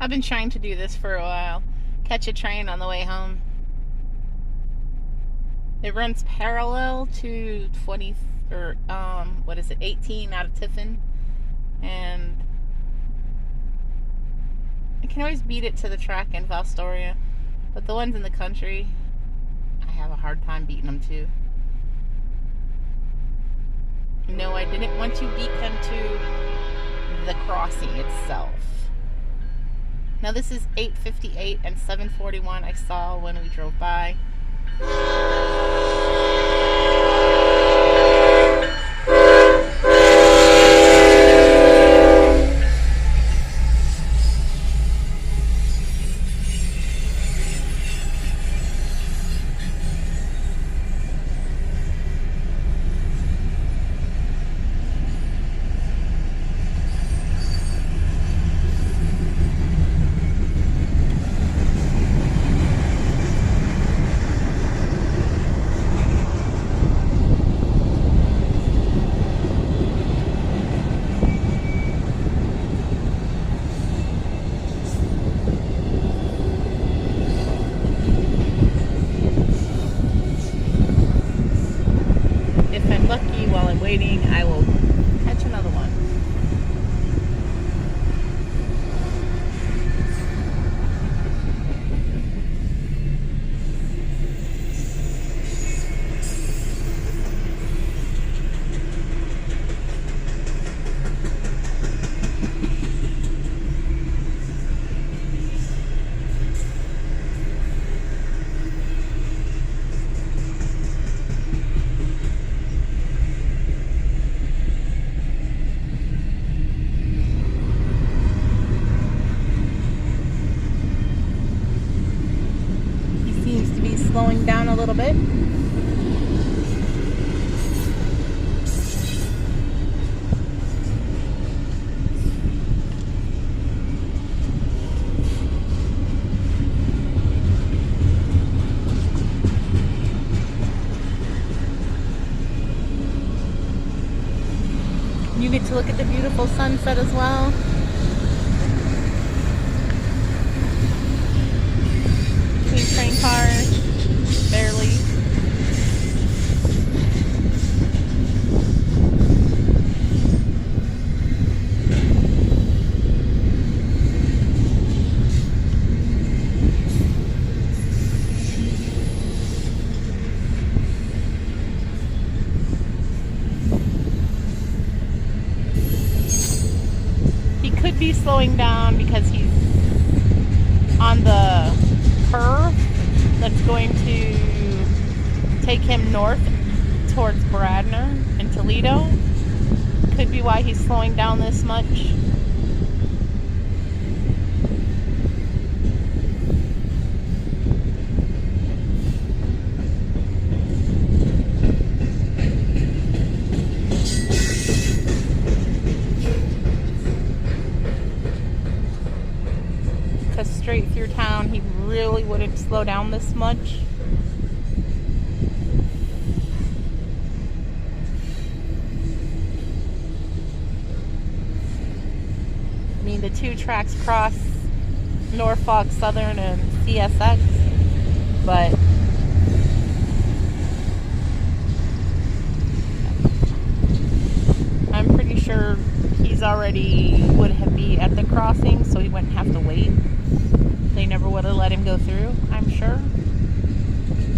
I've been trying to do this for a while. Catch a train on the way home. It runs parallel to 20 or 18 out of Tiffin, and I can always beat it to the track in Valstoria, but the ones in the country, I have a hard time beating them too. No, I didn't want to beat him to the crossing itself. Now this is 8:58 and 7:41 I saw when we drove by. If I'm lucky while I'm waiting, I will catch another one. Slowing down a little bit. You get to look at the beautiful sunset as well. Between train cars. Barely. He could be slowing down because he's on the curve that's going to take him north towards Bradner and Toledo. Could be why he's slowing down this much. Because straight through town, he really wouldn't slow down this much. I mean, the two tracks cross Norfolk Southern and CSX, but I'm pretty sure he's already would have been at the crossing, so he wouldn't have to wait. They never would have let him go through, I'm sure.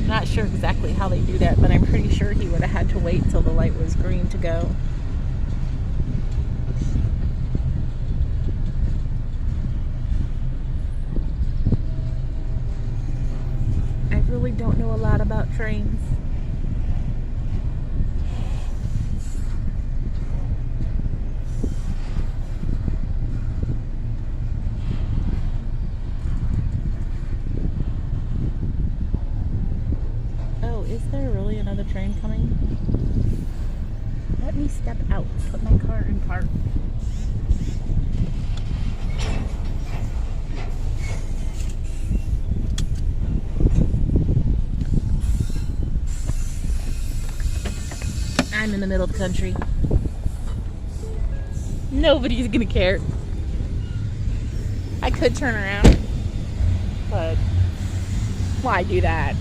Not sure exactly how they do that, but I'm pretty sure he would have had to wait till the light was green to go. I really don't know a lot about trains. Is there really another train coming? Let me step out, put my car in park. I'm in the middle of the country. Nobody's gonna care. I could turn around, but why do that?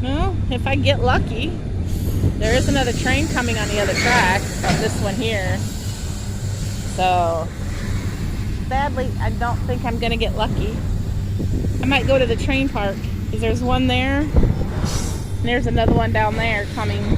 Well, if I get lucky, there is another train coming on the other track of this one here. So, sadly, I don't think I'm going to get lucky. I might go to the train park, because there's one there, and there's another one down there coming.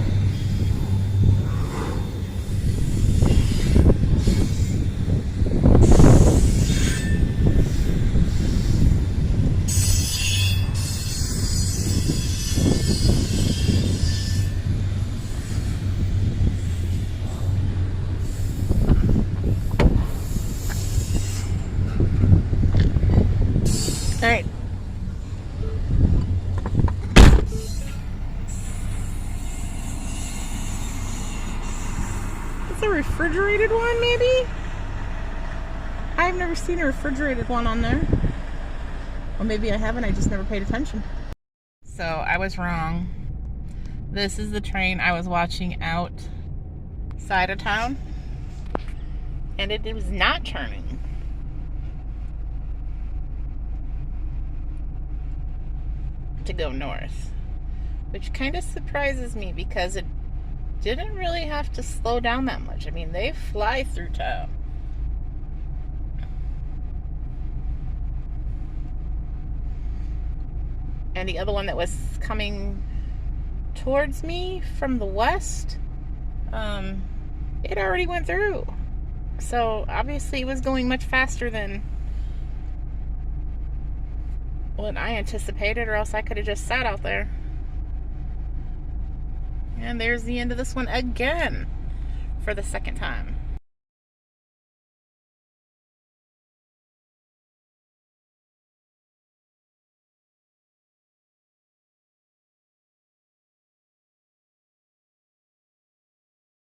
All right. It's a refrigerated one, maybe? I've never seen a refrigerated one on there. Or maybe I haven't, I just never paid attention. So, I was wrong. This is the train I was watching outside of town. And it was not turning. To go north, which kind of surprises me because it didn't really have to slow down that much. I mean, they fly through town. And the other one that was coming towards me from the west, it already went through. So obviously it was going much faster than what I anticipated, or else I could have just sat out there. And there's the end of this one again for the second time.